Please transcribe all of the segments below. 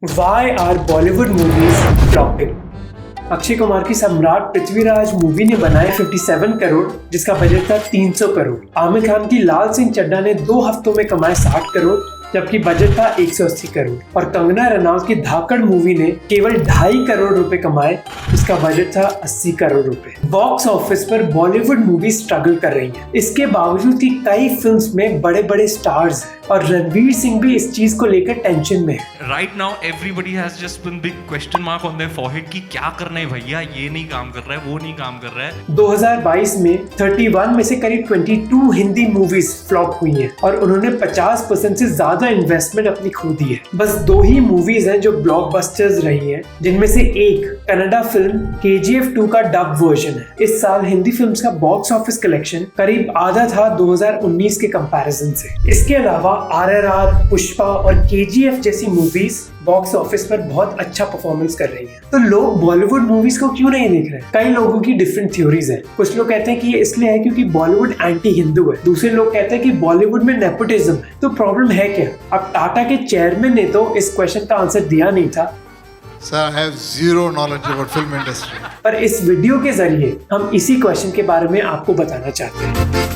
Why are Bollywood movies flopping? Akshay Kumar की सम्राट Prithviraj movie ने बनाए 57 करोड़ जिसका बजट था 300 करोड़। आमिर खान की लाल सिंह चड्ढा ने 2 हफ्तों में कमाए 60 करोड़ जबकि बजट था 180 करोड़। और कंगना रनौत की धाकड़ मूवी ने केवल 2.5 करोड़ रुपए कमाए जिसका बजट था 80 करोड़ रुपए। बॉक्स ऑफिस पर बॉलीवुड मूवी स्ट्रगल कर रही है। इसके बावजूद कि कई फिल्म्स में बड़े बड़े स्टार्स हैं और रणवीर सिंह भी इस चीज को लेकर टेंशन में है। Right now everybody has just been big question mark on their forehead कि क्या करना है भैया, ये नहीं काम कर रहा है, वो नहीं काम कर रहा है। 2022 में 31 में से करीब 22 हिंदी मूवीज फ्लॉप हुई हैं और उन्होंने 50% से ज्यादा इन्वेस्टमेंट अपनी खो दी है। बस 2 ही मूवीज हैं जो ब्लॉकबस्टर्स रही हैं, जिनमें से एक कन्नड़ा फिल्म KGF 2 का डब वर्जन है। इस साल हिंदी फिल्म्स का बॉक्स ऑफिस कलेक्शन करीब आधा था 2019 के कंपैरिजन से। इसके अलावा RRR, पुष्पा और KGF जैसी मूवीज बॉक्स ऑफिस पर बहुत अच्छा परफॉर्मेंस कर रही हैं। तो लोग बॉलीवुड मूवीज को क्यों नहीं देख रहे? कई लोगों की डिफरेंट थ्योरीज हैं। कुछ लोग कहते हैं कि ये इसलिए है क्योंकि बॉलीवुड एंटी हिंदू है। दूसरे लोग कहते हैं कि बॉलीवुड में नेपोटिज्म है। तो प्रॉब्लम है क्या? अब टाटा के चेयरमैन ने तो इस क्वेश्चन का आंसर दिया नहीं था। Sir, I have zero knowledge about film industry. पर इस वीडियो के जरिए हम इसी क्वेश्चन के बारे में आपको बताना चाहते हैं।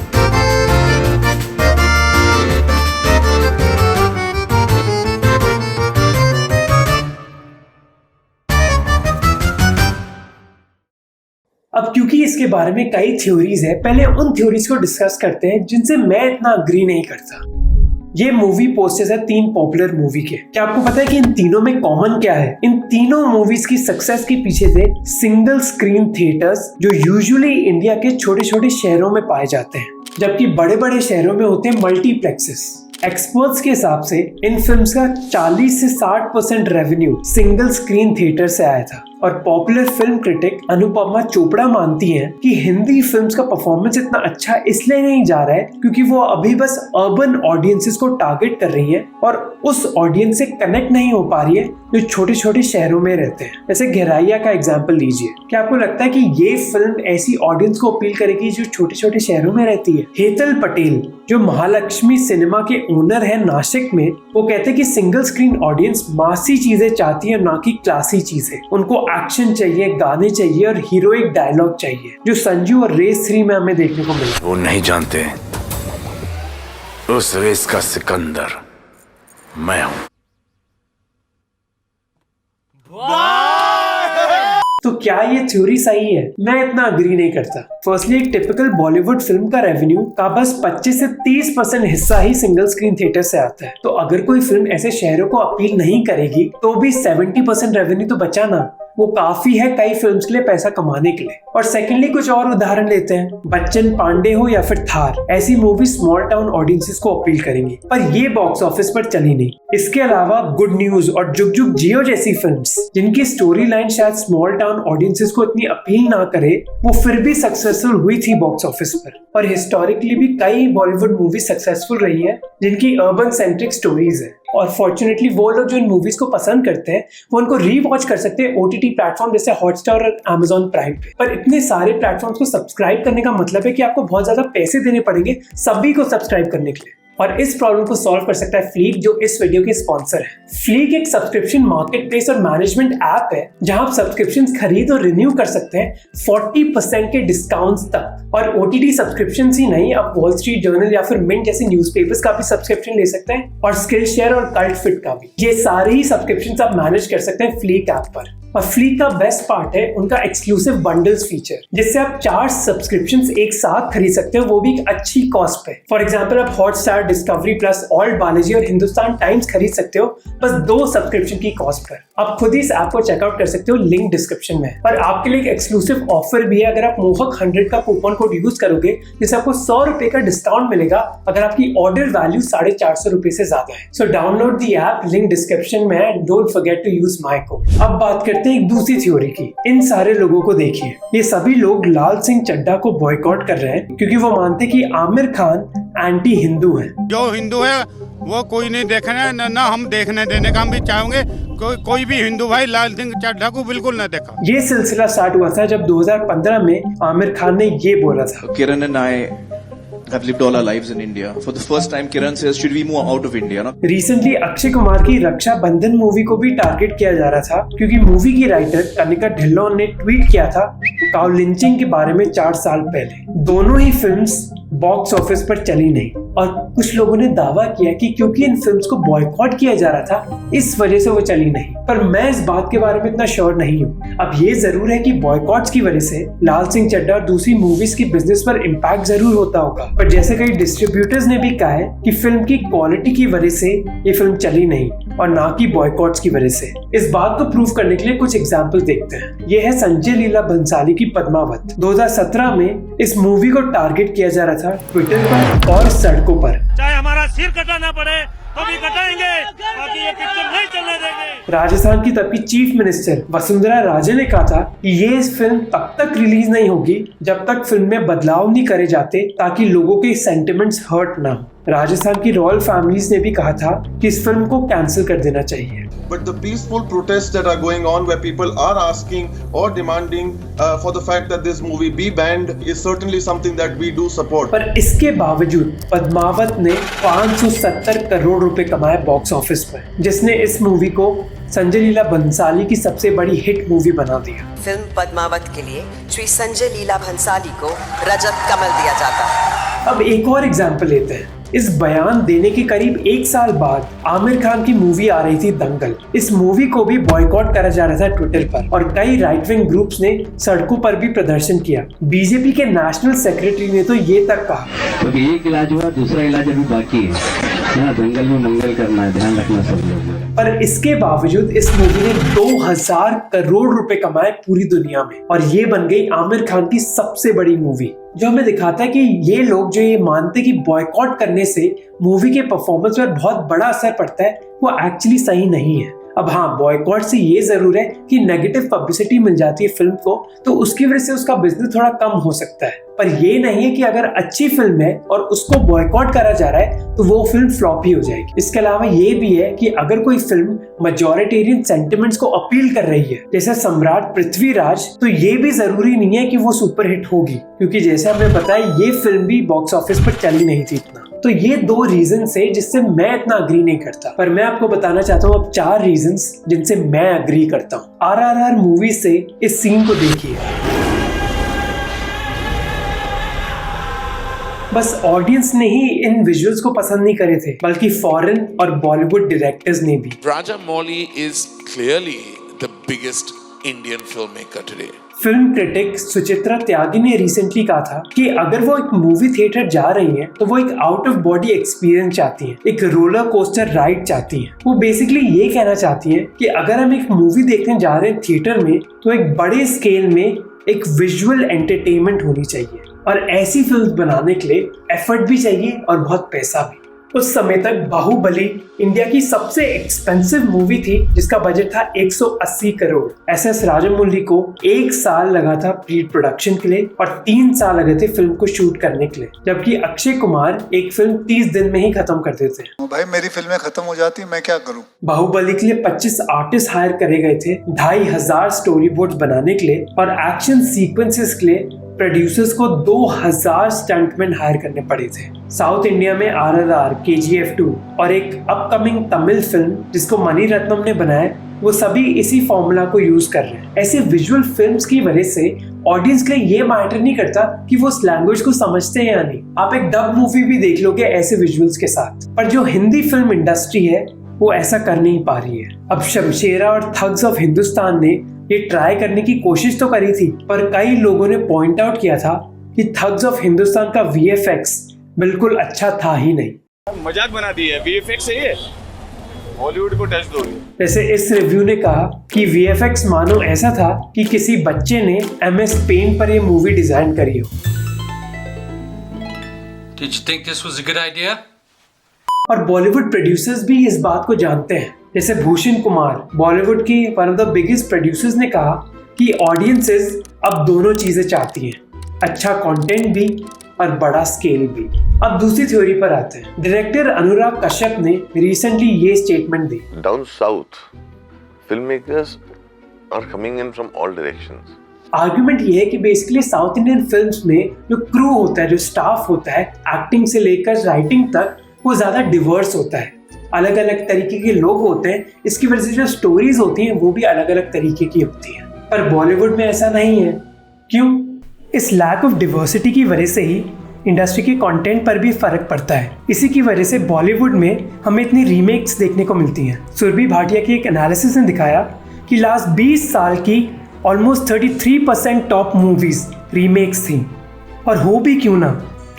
अब क्योंकि इसके बारे में कई थ्योरीज है, पहले उन थ्योरीज को डिस्कस करते हैं जिनसे मैं इतना अग्री नहीं करता। ये मूवी पोस्टर्स है 3 पॉपुलर मूवी के। क्या आपको पता है कि इन तीनों में कॉमन क्या है? इन तीनों मूवीज की सक्सेस के पीछे थे सिंगल स्क्रीन थिएटर्स जो यूजुअली इंडिया के छोटे छोटे शहरों में पाए जाते हैं, जबकि बड़े बड़े शहरों में होते हैं मल्टीप्लेक्सेस। एक्सपर्ट्स के हिसाब से इन फिल्म्स का 40 से 60% रेवेन्यू सिंगल स्क्रीन थिएटर से आया था। और popular film critic Anupama Chopra मानती हैं कि हिंदी फिल्म्स का परफॉर्मेंस इतना अच्छा इसलिए नहीं जा रहा है क्योंकि वो अभी बस अर्बन ऑडियंसेस को टारगेट कर रही हैं और उस ऑडियंस से कनेक्ट नहीं हो पा रही है जो छोटे छोटे शहरों में रहते हैं। जैसे गहराइया का एग्जाम्पल लीजिए। क्या आपको लगता है कि ये फिल्म ऐसी ऑडियंस को अपील करेगी जो छोटे छोटे शहरों में रहती है? हेतल पटेल जो महालक्ष्मी सिनेमा के ओनर है नासिक में, वो कहते हैं कि सिंगल स्क्रीन ऑडियंस मासी चीजें चाहती है, ना कि क्लासी चीजें। उनको एक्शन चाहिए, गाने चाहिए और हीरोइक डायलॉग चाहिए, जो संजू और रेस 3 में हमें देखने को मिला। वो नहीं जानते उस रेस का सिकंदर मैं हूं। तो क्या ये थ्योरी सही है? मैं इतना अग्री नहीं करता। फर्स्टली, एक टिपिकल बॉलीवुड फिल्म का रेवेन्यू का बस 25 से 30% हिस्सा ही सिंगल स्क्रीन थिएटर से आता है। तो अगर कोई फिल्म ऐसे शहरों को अपील नहीं करेगी तो भी 70% रेवेन्यू तो बचा ना, वो काफी है कई फिल्म्स के लिए पैसा कमाने के लिए। और सेकेंडली, कुछ और उदाहरण लेते हैं। बच्चन पांडे हो या फिर थार, ऐसी मूवी स्मॉल टाउन ऑडियंसेस को अपील करेंगी, पर ये बॉक्स ऑफिस पर चली नहीं। इसके अलावा गुड न्यूज और जुग जुग जियो जैसी फिल्म्स, जिनकी स्टोरी लाइन शायद स्मॉल टाउन ऑडियंसेस को इतनी अपील ना करे, वो फिर भी सक्सेसफुल हुई थी बॉक्स ऑफिस पर। और हिस्टोरिकली भी कई बॉलीवुड मूवी सक्सेसफुल रही है जिनकी अर्बन सेंट्रिक स्टोरीज है। और फॉर्चुनेटली वो लोग जो इन मूवीज को पसंद करते हैं वो उनको रीवॉच कर सकते हैं OTT प्लेटफॉर्म जैसे हॉटस्टार और Amazon प्राइम पे। पर इतने सारे प्लेटफॉर्म्स को सब्सक्राइब करने का मतलब है कि आपको बहुत ज्यादा पैसे देने पड़ेंगे सभी को सब्सक्राइब करने के लिए। और इस प्रॉब्लम को सॉल्व कर सकता है फ्लीक, जो इस वीडियो के स्पॉन्सर है। फ्लीक एक सब्सक्रिप्शन मार्केट प्लेस और मैनेजमेंट ऐप है जहां आप सब्सक्रिप्शंस खरीद और रिन्यू कर सकते हैं 40% के डिस्काउंट्स तक। और OTT सब्सक्रिप्शन ही नहीं, आप वॉल स्ट्रीट जर्नल या फिर मिंट जैसे न्यूज़पेपर्स का भी सब्सक्रिप्शन ले सकते हैं और स्किल शेयर और कल्ट फिट का भी। ये सारे ही सब्सक्रिप्शंस आप मैनेज कर सकते हैं फ्लीक ऐप पर। और फ्लीक का बेस्ट पार्ट है उनका एक्सक्लूसिव बंडल्स फीचर, जिससे आप 4 सब्सक्रिप्शंस एक साथ खरीद सकते हो, वो भी एक अच्छी कॉस्ट पे। फॉर एग्जांपल, आप Hotstar, discovery plus, alt Balaji और हिंदुस्तान टाइम्स खरीद सकते हो बस 2 सब्सक्रिप्शन की कॉस्ट पर। आप खुद ही इस ऐप को चेकआउट कर सकते हो, लिंक डिस्क्रिप्शन में है। पर आपके लिए एक एक्सक्लूसिव ऑफर भी है। अगर आप मोहक 100 का कूपन कोड यूज करोगे जिससे आपको 100 रुपए का डिस्काउंट मिलेगा अगर आपकी ऑर्डर वैल्यू 450 रुपए से ज्यादा है। So download the app, link description में है। Don't forget to use my code. अब बात करते हैं एक दूसरी थ्योरी की। इन सारे लोगों को देखिए, ये सभी लोग लाल सिंह चड्ढा को बॉयकॉट कर रहे हैं क्योंकि वो मानते कि आमिर खान एंटी हिंदू है। जो हिंदू है वो कोई नहीं देखना, ना हम देखने देने का हम भी चाहेंगे। कोई भी हिंदू भाई लाल सिंह चड्ढा को बिल्कुल ना देखा। ये सिलसिला स्टार्ट हुआ था जब 2015 में आमिर खान ने ये बोला था, किरण and I have lived all our lives in India. For the first time, Kiran says, should we move out of India? No? Recently Akshay Kumar की रक्षा बंधन मूवी को भी टारगेट किया जा रहा था क्योंकि मूवी की राइटर कनिका ढिल्लोन ने ट्वीट किया था काउ लिंचिंग के बारे में 4 साल पहले। दोनों ही फिल्म्स बॉक्स ऑफिस पर चली नहीं और कुछ लोगों ने दावा किया कि क्योंकि इन फिल्म्स को बॉयकॉट किया जा रहा था इस वजह से वो चली नहीं, पर मैं इस बात के बारे में इतना श्योर नहीं हूँ। अब ये जरूर है कि बॉयकॉट्स की वजह से लाल सिंह चड्ढा और दूसरी मूवीज की बिजनेस पर इम्पैक्ट जरूर होता होगा, पर जैसे कई डिस्ट्रीब्यूटर्स ने भी कहा है कि फिल्म की क्वालिटी की वजह से ये फिल्म चली नहीं और ना कि बॉयकॉट्स की वजह से। इस बात को प्रूव करने के लिए कुछ एग्जाम्पल देखते हैं। ये है संजय लीला भंसाली की पद्मावत। 2017 में इस मूवी को टारगेट किया जा रहा था ट्विटर पर और सड़कों पर। चाहे हमारा सिर कटाना पड़े तो भी कटाएंगे, बाकी ये पिक्चर नहीं चलने देंगे। राजस्थान की तब की चीफ मिनिस्टर वसुंधरा राजे ने कहा था कि ये फिल्म तब तक रिलीज नहीं होगी जब तक फिल्म में बदलाव नहीं करे जाते ताकि लोगों के सेंटिमेंट्स हर्ट ना हो। राजस्थान की रॉयल फैमिलीज ने भी कहा था कि इस फिल्म को कैंसिल कर देना चाहिए। But the peaceful protests that are going on where people are asking or demanding for the fact that this movie be banned is certainly something that we do support. पर इसके बावजूद पद्मावत ने 570 करोड़ रुपए कमाए बॉक्स ऑफिस पर, जिसने इस movie को संजय लीला भंसाली की सबसे बड़ी हिट मूवी बना दिया। फिल्म पद्मावत के लिए श्री संजय लीला भंसाली को रजत कमल दिया जाता है। अब एक और एग्जाम्पल लेते हैं। इस बयान देने के करीब 1 साल बाद आमिर खान की मूवी आ रही थी दंगल। इस मूवी को भी बॉयकॉट करा जा रहा था ट्विटर पर और कई राइट विंग ग्रुप्स ने सड़कों पर भी प्रदर्शन किया। बीजेपी के नेशनल सेक्रेटरी ने तो ये तक कहा, तो एक इलाज हुआ, दूसरा इलाज अभी बाकी है, दंगल में मंगल करना है, ध्यान रखना सब लोग। पर इसके बावजूद इस मूवी ने 2000 करोड़ रुपए कमाए पूरी दुनिया में और ये बन गई आमिर खान की सबसे बड़ी मूवी, जो हमें दिखाता है कि ये लोग जो ये मानते कि बॉयकॉट करने से मूवी के परफॉर्मेंस पर बहुत बड़ा असर पड़ता है, वो एक्चुअली सही नहीं है। अब हाँ, बॉयकॉट से ये जरूर है कि नेगेटिव पब्लिसिटी मिल जाती है फिल्म को, तो उसकी वजह से उसका बिजनेस थोड़ा कम हो सकता है, पर ये नहीं है कि अगर अच्छी फिल्म है और उसको बॉयकॉट करा जा रहा है तो वो फिल्म फ्लॉप ही हो जाएगी। इसके अलावा ये भी है कि अगर कोई फिल्म मेजॉरिटेरियन सेंटिमेंट्स को अपील कर रही है, जैसे सम्राट पृथ्वीराज, तो ये भी जरूरी नहीं है कि वो सुपरहिट होगी, क्योंकि जैसे हमें पता है ये फिल्म भी बॉक्स ऑफिस पर चली नहीं थी इतना। तो ये 2 रीजन है जिससे मैं इतना अग्री नहीं करता, पर मैं आपको बताना चाहता हूँ अब 4 रीजंस जिनसे मैं अग्री करता हूँ। RRR मूवी से इस सीन को देखिए। बस ऑडियंस ने ही इन विजुअल्स को पसंद नहीं करे थे, बल्कि फॉरेन और बॉलीवुड डायरेक्टर्स ने भी। Rajamouli is clearly the biggest Indian filmmaker today. Film critic Suchitra Tyagi ने रिसेंटली कहा था कि अगर वो एक मूवी थिएटर जा रही हैं, तो वो एक आउट ऑफ बॉडी एक्सपीरियंस चाहती हैं, एक रोलर कोस्टर राइड चाहती हैं। वो बेसिकली ये कहना चाहती हैं कि अगर हम एक मूवी देखने जा रहे हैं थिएटर में, तो एक बड़े स्केल में एक विजुअल एंटरटेनमेंट होनी चाहिए और ऐसी फिल्म बनाने के लिए एफर्ट भी चाहिए और बहुत पैसा भी। उस समय तक बाहुबली इंडिया की सबसे एक्सपेंसिव मूवी थी, जिसका बजट था 180 करोड़। SS राजामौली को 1 साल लगा था प्री प्रोडक्शन के लिए और 3 साल लगे थे फिल्म को शूट करने के लिए, जबकि अक्षय कुमार एक फिल्म 30 दिन में ही खत्म कर देते हैं। भाई मेरी फिल्में खत्म हो जाती, मैं क्या करूं? बाहुबली के लिए 25 आर्टिस्ट हायर करे गए थे, 2500 स्टोरी बोर्ड बनाने के लिए और एक्शन सीक्वेंसेस के लिए प्रोड्यूसर्स को 2000 स्टंटमैन हायर करने पड़े थे। साउथ इंडिया में RRR, KGF 2 और एक अपकमिंग तमिल फिल्म जिसको मणि रत्नम ने बनाया, वो सभी इसी फॉर्मूला को यूज कर रहे हैं। ऐसे विजुअल फिल्म्स की वजह से ऑडियंस के लिए ये मैटर नहीं करता कि वो उस लैंग्वेज को समझते हैं या नहीं। आप एक डब मूवी भी देख लोगे ऐसे विजुअल्स के साथ, पर जो हिंदी फिल्म इंडस्ट्री है वो ऐसा कर नहीं पा रही है। अब शमशेरा और थग्स ऑफ हिंदुस्तान ने ये ट्राई करने की कोशिश तो करी थी, पर कई लोगों ने पॉइंट आउट किया था कि थग्स ऑफ हिंदुस्तान का VFX बिल्कुल अच्छा था ही नहीं। मजाक बना दी है, VFX सही है, बॉलीवुड को टच दो। जैसे इस रिव्यू ने कहा कि VFX मानो ऐसा था कि किसी बच्चे ने MS Paint पर ये मूवी डिजाइन करी हो। Did you think this was a good idea? और बॉलीवुड प्रोड्यूसर्स भी इस बात को जानते हैं, जैसे भूषण कुमार, बॉलीवुड के one of the biggest producers, ने कहा कि ऑडियंसेस अब दोनों चीजें चाहती हैं, अच्छा कंटेंट भी और बड़ा स्केल भी। अब दूसरी थ्योरी पर आते हैं। डायरेक्टर अनुराग कश्यप ने रिसेंटली ये स्टेटमेंट दी, down south film makers are coming in from all directions argument ये है कि बेसिकली साउथ इंडियन फिल्म्स में जो क्रू होता है, जो स्टाफ होता है, एक्टिंग से लेकर राइटिंग तक, वो ज्यादा डिवर्स होता है। अलग अलग तरीके के लोग होते हैं, इसकी वजह से जो स्टोरीज होती हैं वो भी अलग अलग तरीके की होती हैं। पर बॉलीवुड में ऐसा नहीं है। क्यों? इस लैक ऑफ डिवर्सिटी की वजह से ही इंडस्ट्री के कंटेंट पर भी फर्क पड़ता है। इसी की वजह से बॉलीवुड में हमें इतनी रीमेक्स देखने को मिलती हैं। सुरभि भाटिया की एक एनालिसिस ने दिखाया कि लास्ट 20 साल की ऑलमोस्ट 33% टॉप मूवीज रीमेक्स थी। और हो भी क्यों ना,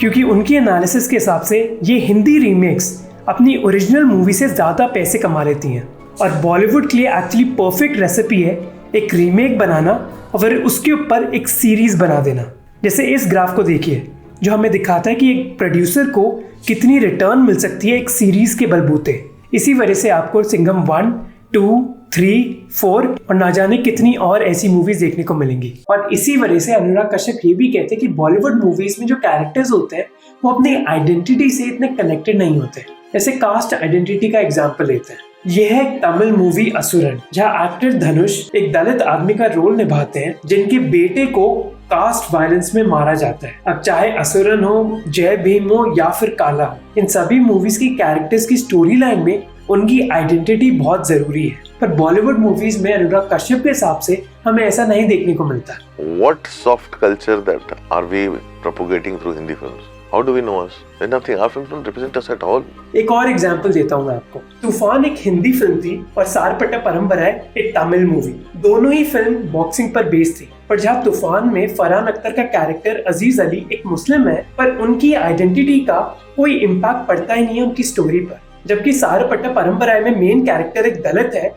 क्योंकि उनकी एनालिसिस के हिसाब से ये हिंदी रीमेक्स अपनी ओरिजिनल मूवी से ज़्यादा पैसे कमा लेती हैं। और बॉलीवुड के लिए एक्चुअली परफेक्ट रेसिपी है एक रीमेक बनाना और फिर उसके ऊपर एक सीरीज़ बना देना। जैसे इस ग्राफ को देखिए जो हमें दिखाता है कि एक प्रोड्यूसर को कितनी रिटर्न मिल सकती है एक सीरीज़ के बलबूते। इसी वजह से आपको सिंघम 1, 2, 3, 4 और ना जाने कितनी और ऐसी मूवीज देखने को मिलेंगी। और इसी वजह से अनुराग कश्यप ये भी कहते हैं कि बॉलीवुड मूवीज में जो कैरेक्टर्स होते हैं वो अपनी आइडेंटिटी से इतने कनेक्टेड नहीं होते। जैसे कास्ट आइडेंटिटी का एग्जाम्पल लेते हैं। यह है तमिल मूवी असुरन, जहाँ एक्टर धनुष एक दलित आदमी का रोल निभाते हैं जिनके बेटे को कास्ट वायलेंस में मारा जाता है। अब चाहे असुरन हो, जय भीम हो या फिर काला हो, इन सभी मूवीज की कैरेक्टर्स की स्टोरी लाइन में उनकी आइडेंटिटी बहुत जरूरी है। पर बॉलीवुड मूवीज में अनुराग कश्यप के हिसाब से हमें ऐसा नहीं देखने को मिलता। What soft culture that are we propagating through Hindi films? How do we know us? Nothing. Our films don't represent us at all. एक और एग्जांपल देता हूँ मैं आपको। तूफान एक हिंदी फिल्म थी और सारपट्टा परंपरा एक तमिल मूवी। दोनों ही फिल्म बॉक्सिंग पर बेस्ड थी। पर जहाँ तूफान में फरहान अख्तर का कैरेक्टर अजीज अली एक मुस्लिम है, पर उनकी आइडेंटिटी का कोई इम्पैक्ट पड़ता ही नहीं है उनकी स्टोरी पर। जबकि सारपट्टा परंपरा में मेन कैरेक्टर एक दलित है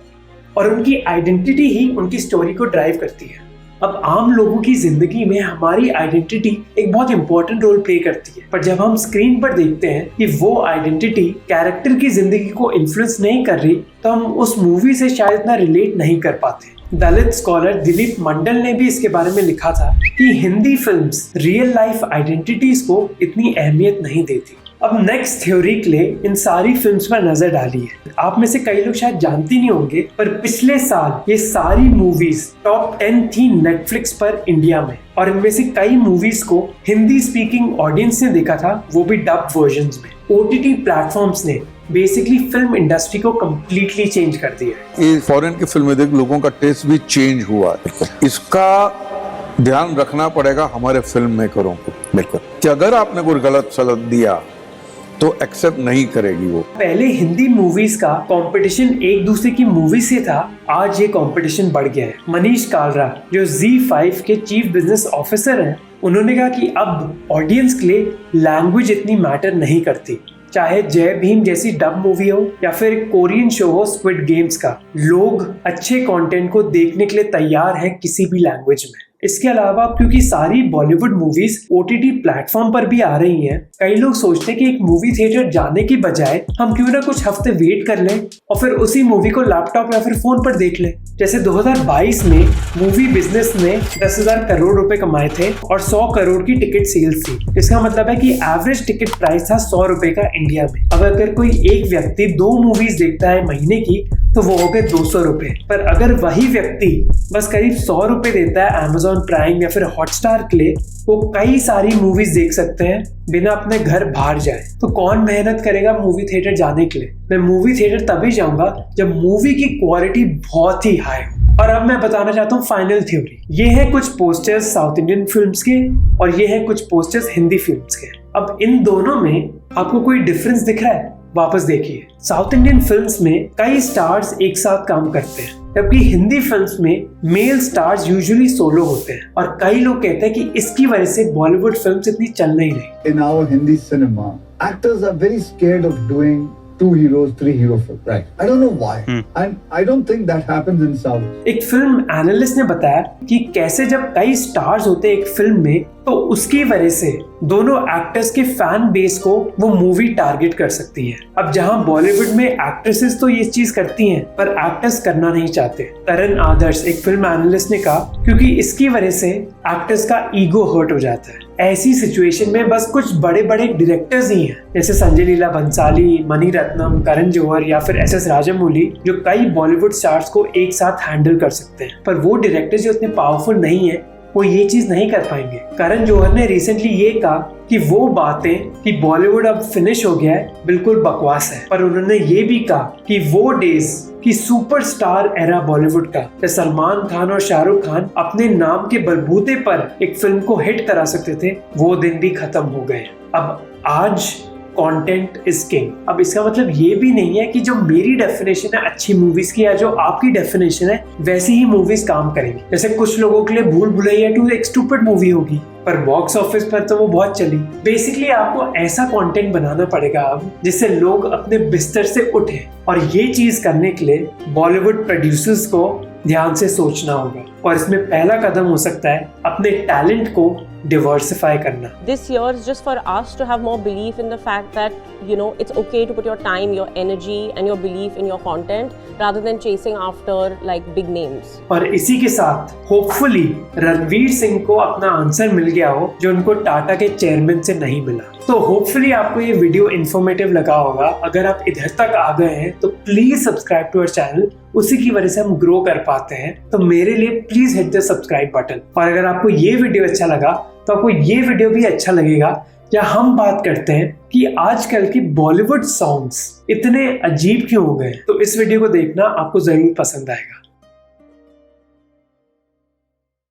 और उनकी आइडेंटिटी ही उनकी स्टोरी को ड्राइव करती है। अब आम लोगों की जिंदगी में हमारी आइडेंटिटी एक बहुत इंपॉर्टेंट रोल प्ले करती है, पर जब हम स्क्रीन पर देखते हैं कि वो आइडेंटिटी कैरेक्टर की जिंदगी को इन्फ्लुएंस नहीं कर रही, तो हम उस मूवी से शायद इतना रिलेट नहीं कर पाते। दलित स्कॉलर दिलीप मंडल ने भी इसके बारे में लिखा था कि Hindi films real life identities को इतनी अहमियत नहीं देती। अब नेक्स्ट थ्योरी के लिए इन सारी फिल्म्स पर नजर डालिए। आप में से कई लोग शायद जानते नहीं होंगे, पर पिछले साल ये सारी मूवीज टॉप 10 थी नेटफ्लिक्स पर इंडिया में, और इनमें से कई मूवीज को हिंदी स्पीकिंग ऑडियंस ने देखा था, वो भी डब वर्जन्स में। ओटीटी प्लेटफॉर्म्स ने बेसिकली फिल्म इंडस्ट्री को कम्प्लीटली चेंज कर दिया। ये फॉरेन की फिल्में देख लोगों का टेस्ट भी चेंज हुआ है। इसका ध्यान रखना पड़ेगा हमारे फिल्म मेकरों को, बिल्कुल, कि अगर आपने कोई गलत सलत दिया तो एक्सेप्ट नहीं करेगी वो। पहले हिंदी मूवीज का कंपटीशन एक दूसरे की मूवी से था, आज ये कंपटीशन बढ़ गया है। मनीष कालरा जो ZEE5 के चीफ बिजनेस ऑफिसर हैं, उन्होंने कहा कि अब ऑडियंस के लिए लैंग्वेज इतनी मैटर नहीं करती। चाहे जय भीम जैसी डब मूवी हो या फिर कोरियन शो हो स्क्विड गेम्स का, लोग अच्छे कंटेंट को देखने के लिए तैयार हैं किसी भी लैंग्वेज में। इसके अलावा क्योंकि सारी बॉलीवुड मूवीज OTT प्लेटफॉर्म पर भी आ रही हैं, कई लोग सोचते हैं कि एक मूवी थिएटर जाने की बजाय हम क्यों ना कुछ हफ्ते वेट कर लें और फिर उसी मूवी को लैपटॉप या फिर फोन पर देख लें। जैसे 2022 में मूवी बिजनेस ने 10,000 करोड़ रुपए कमाए थे और 100 करोड़ की टिकट सेल्स थी। इसका मतलब है कि एवरेज टिकट प्राइस था 100 रुपए का इंडिया में। अब अगर कोई एक व्यक्ति 2 मूवीज देखता है महीने की तो वो हो गए 200 रुपए। पर अगर वही व्यक्ति बस करीब 100 रुपए देता है Amazon प्राइम या फिर हॉटस्टार के लिए, वो कई सारी मूवीज देख सकते हैं बिना अपने घर बाहर जाए। तो कौन मेहनत करेगा मूवी थिएटर जाने के लिए? मैं मूवी थिएटर तभी जाऊंगा जब मूवी की क्वालिटी बहुत ही हाई हो। और अब मैं बताना चाहता हूँ फाइनल थ्योरी। ये है कुछ पोस्टर्स साउथ इंडियन फिल्म्स के और ये है कुछ पोस्टर्स हिंदी फिल्म्स के। अब इन दोनों में आपको कोई डिफरेंस दिख रहा है? वापस देखिए, साउथ इंडियन फिल्म्स में कई स्टार्स एक साथ काम करते हैं, जबकि हिंदी फिल्म्स में मेल स्टार्स यूजुअली सोलो होते हैं। और कई लोग कहते हैं कि इसकी वजह से बॉलीवुड फिल्म्स इतनी चल नहीं रही। In our Hindi cinema, actors are very scared of doing 2 heroes, 3 hero film. Right. I don't know why. And I don't think that happens in South. एक फिल्म एनालिस्ट ने बताया कि कैसे जब कई स्टार्स होते हैं एक फिल्म में, तो उसकी वजह से दोनों एक्टर्स के फैन बेस को वो मूवी टारगेट कर सकती है। अब जहां बॉलीवुड में एक्ट्रेसेस तो ये चीज करती हैं, पर एक्टर्स करना नहीं चाहते। तरन आदर्श एक फिल्म एनालिस्ट ने कहा क्योंकि इसकी वजह से एक्टर्स का ईगो हर्ट हो जाता है। ऐसी सिचुएशन में बस कुछ बड़े बड़े डायरेक्टर्स ही हैं, जैसे संजय लीला भंसाली, मणि रत्नम, करण जौहर या फिर SS राजामौली, जो कई बॉलीवुड स्टार्स को एक साथ हैंडल कर सकते हैं। पर वो डायरेक्टर्स जो इतने पावरफुल नहीं है, वो ये चीज नहीं कर पाएंगे। करण जौहर ने रिसेंटली ये कहा कि वो बातें कि बॉलीवुड अब फिनिश हो गया है बिल्कुल बकवास है, पर उन्होंने ये भी कहा कि वो डेज कि सुपरस्टार एरा बॉलीवुड का जब सलमान खान और शाहरुख खान अपने नाम के बलबूते पर एक फिल्म को हिट करा सकते थे, वो दिन भी खत्म हो गए। अब आज कंटेंट इज किंग। अब इसका मतलब ये भी नहीं है कि जो मेरी डेफिनेशन है अच्छी मूवीज की या जो आपकी डेफिनेशन है वैसी ही मूवीज काम करेंगी। जैसे कुछ लोगों के लिए भूल भुलैया 2 एक स्टूपिड मूवी होगी, पर बॉक्स ऑफिस पर तो वो बहुत चली। बेसिकली आपको ऐसा कंटेंट बनाना पड़ेगा अब जिससे लोग अपने बिस्तर से उठे, और ये चीज करने के लिए बॉलीवुड प्रोड्यूसर्स को ध्यान से सोचना होगा, और इसमें पहला कदम हो सकता है अपने टैलेंट को diversify करना। This year is just for us to have more belief in the fact that, you know, it's okay to put your time, your energy and your belief in your content rather than chasing after like big names. और इसी के साथ hopefully Ranveer Singh को अपना answer मिल गया हो जो उनको टाटा के चेयरमैन से नहीं मिला। तो होपफुली आपको ये वीडियो इन्फॉर्मेटिव लगा होगा। अगर आप इधर तक आ गए हैं तो please subscribe to our channel, उसी की वजह से हम ग्रो कर पाते हैं। तो मेरे लिए please hit the subscribe button. और अगर आपको ये वीडियो अच्छा लगा तो आपको ये वीडियो भी अच्छा लगेगा या हम बात करते हैं कि आजकल के बॉलीवुड सॉन्ग्स इतने अजीब क्यों हो गए। तो इस वीडियो को देखना आपको जरूर पसंद आएगा।